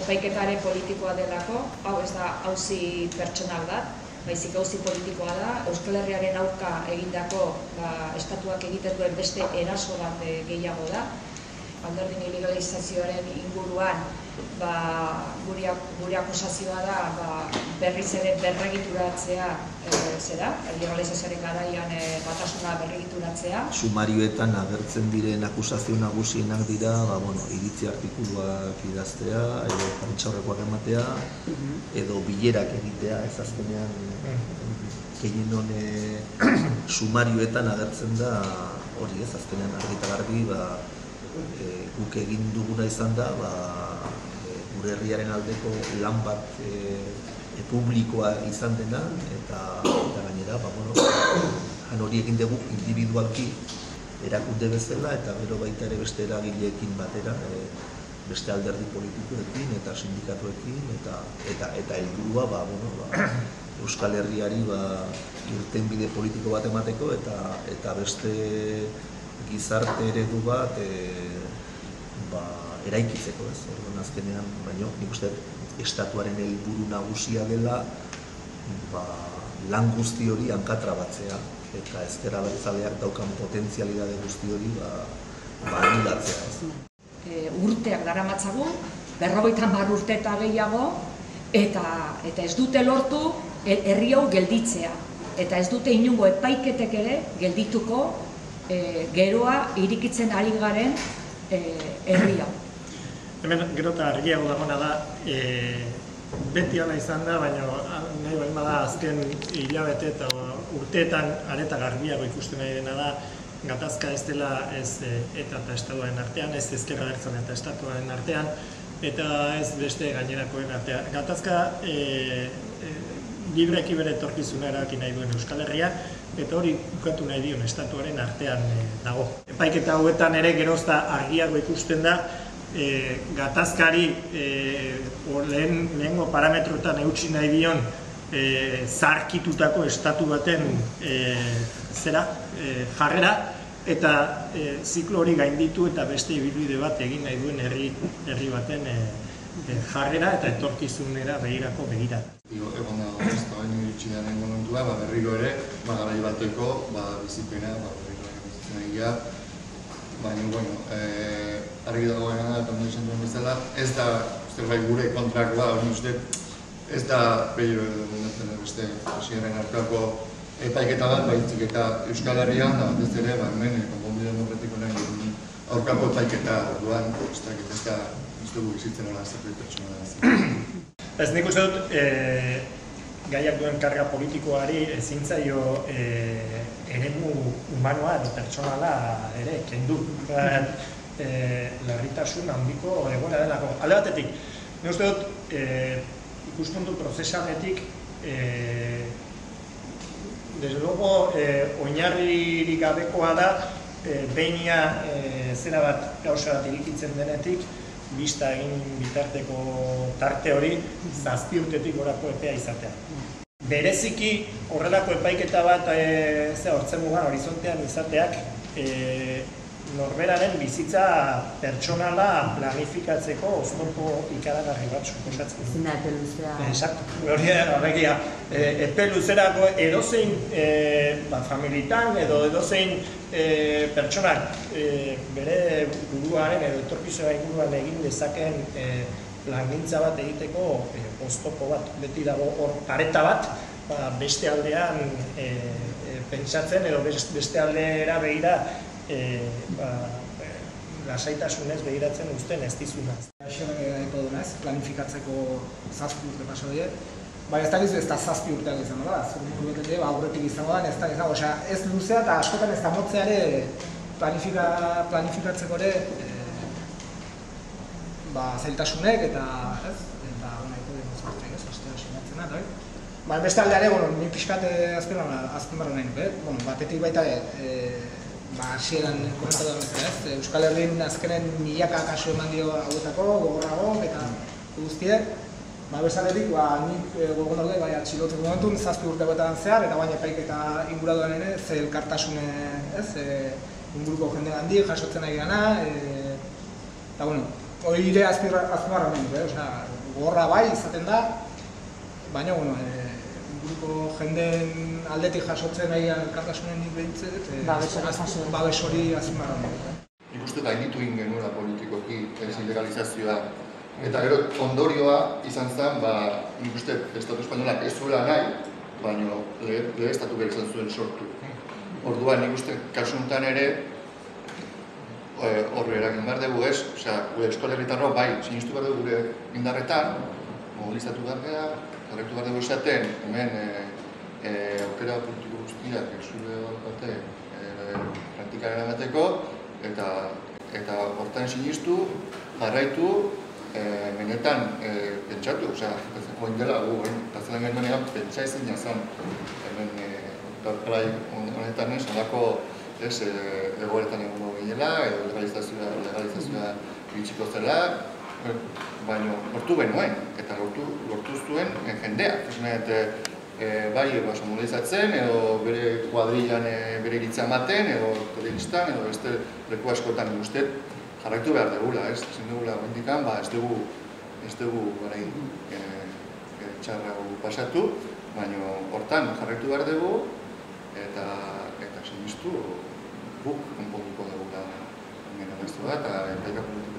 epaiketare politikoa delako, hau ez da auzi pertsonal bat, baizik auzi politikoa da, Euskal Herriaren aurka egindako estatuak egiten duen beste eraso bat gehiago da. Alderdien ilegalizazioaren inguruan gure akusazioa da berriz ere berregituratzea ilegalizazioaren garaian batasuna berregituratzea. Sumarioetan agertzen diren akusazio nagusienak dira iritzi artikuluak idaztea, edo prentsaurrekoak ematea, edo bilerak egitea, ez azkenean gehienon sumarioetan agertzen da hori ez azkenean argi eta garbi guk egin duguna izan da gure herriaren aldeko lan bat publikoa izan dena eta gainera han hori egin dugu individualki erakunde bezala eta gero baita ere beste eragileekin batera beste alderdi politikoekin eta sindikatuekin eta helburua Euskal Herriari irtenbide politiko bat emateko eta beste gizarte eredu bat eraikitzeko, ez? Orduan azkenean, baino, nik uste estatuaren helburu nagusia dela lan guzti hori hankatrabatzea eta ezker abertzaleak daukan potentzialidade guzti hori anulatzea, ez? Urteak daramatzagu, 50 urte eta gehiago, eta ez dute lortu herri hau gelditzea. Eta ez dute inongo epaiketek ere geldituko geroa irikitzen ari garen herri hau. Hemen gero eta argiago dagoena da, beti ona izan da, baina nahi bain bada azken hilabete eta urteetan areta garbiago ikusten nahi dena da, gatazka ez dela ez eta estatuaren artean, ez ezker abertzale eta estatuaren artean, eta ez beste gainerakoen artean. Gatazka libreki bere etorkizuna erabaki nahi duen Euskal Herria, eta hori ukatu nahi dion estatuaren artean dago. Epaiketa hauetan ere gerozta argiago ikusten da, gatazkari lehengo parametroetan eutsi nahi dion zarkitutako estatu baten jarrera, eta ziklo hori gainditu eta beste ibilbide bat egin nahi duen herri baten jarrera eta etorkizunera begirako begirada. Egon dago, ez da baino iritsinaren momentua, berriro ere, garai bateko bizipena, berriro bizitzen egia, baina, argi dagoena da, eta ondo izan duen bezala, ez da, gure kontrakoa, hori uste, ez da bello edo beste hasierren arteko epaiketa bat, baizik eta Euskal Herrian, da batez ere, hemen, konponbide demokratikoaren aurkako epaiketa duan, ez da dugu bizitzen hori zerbait pertsonala ez. Ez nik uste dut, gaiak duen karga politikoari ezin zaio eremu humanoa edo pertsonala ere kendu. Larritasun handiko egoera delako. Alde batetik, nik uste dut, ikuspuntu prozesaletik, desde luego, oinarririk gabekoa da, behinia zera bat gauza bat irikitzen denetik, bista egin bitarteko tarte hori 7 urtetik gorako epea izatea. Bereziki horrelako epaiketa bat hortzen mugan horizontean izateak norberaren bizitza pertsonala planifikatzeko oztopo ikaragarri bat suposatzen. Zina epe luzea. Exacto. Hori horregia, epe luzerako edozein familitan edo edozein pertsonak bere buruaren edo etorkizuna inguruan egin dezakeen plangintza bat egiteko oztopo bat. Beti dago hor pareta bat, beste aldean pentsatzen edo beste aldera begira lasaitasunez begiratzen uzten ez dizuna. Xenak egiten dunez, planifikatzeko 7 urte paso die, baina ez dakizu ez da 7 urteak izango da, zurmur betete aurretik izango da, ez da izango, ez luzea eta askotan ez da motzea ere planifikatzeko ere zailtasunek eta nahiko den zortek ez, ostea sinatzen da, baina beste aldeare, nik pixkat azpimarra nahi nuke, batetik baita hasieran komentatu da bezala, Euskal Herrin azkenen milaka kasu eman dio hauetako, gogorrago eta guztiek. Bezaletik, nik gogon daude, atxilotzen momentun 7 urteetan zehar, eta baina epaiketa inguraduan ere, ze elkartasune inguruko jende handi jasotzen nahi gana, eta hori ere azpimarra nahi nuke, gogorra bai izaten da, baina, inguruko jendeen aldetik jasotzen nahi elkartasunen behintzet, babes hori azpimarra nahi nuke. Nik uste gainditu egin genuela politikoki ilegalizazioa. Eta gero ondorioa izan zen, nik uste Estatu Espainolak ez zuela nahi, baina lege estatu behar izan zuen sortu. Orduan nik uste kasu honetan ere horre eragin behar dugu ez, gure Euskal Herritarro bai, sinistu behar dugu gure indarretan, mobilizatu behar gara, jarretu behar dugu esaten, hemen aukera politiko guztiak zure bate praktikaren amateko, eta hortan sinistu, jarraitu, benetan pentsatu, joan dela gu, eta genuenean pentsa ezin zen, hemen honetan ez, ondako egoeretan egongo ginela, edo legalizazioa bitxiko zela, baina lortu benuen, eta lortu zuen jendeak. Bai, mobilizatzen, edo bere kuadrillan bere iritzia ematen, edo telebistan, edo beste leku askotan uste jarraitu behar dugula, ezin dugula bendikan, ez dugu txarra pasatu, baina hortan jarraitu behar dugu, eta sinistu guk konponduko dugula hemen abestu da, eta epaika politiko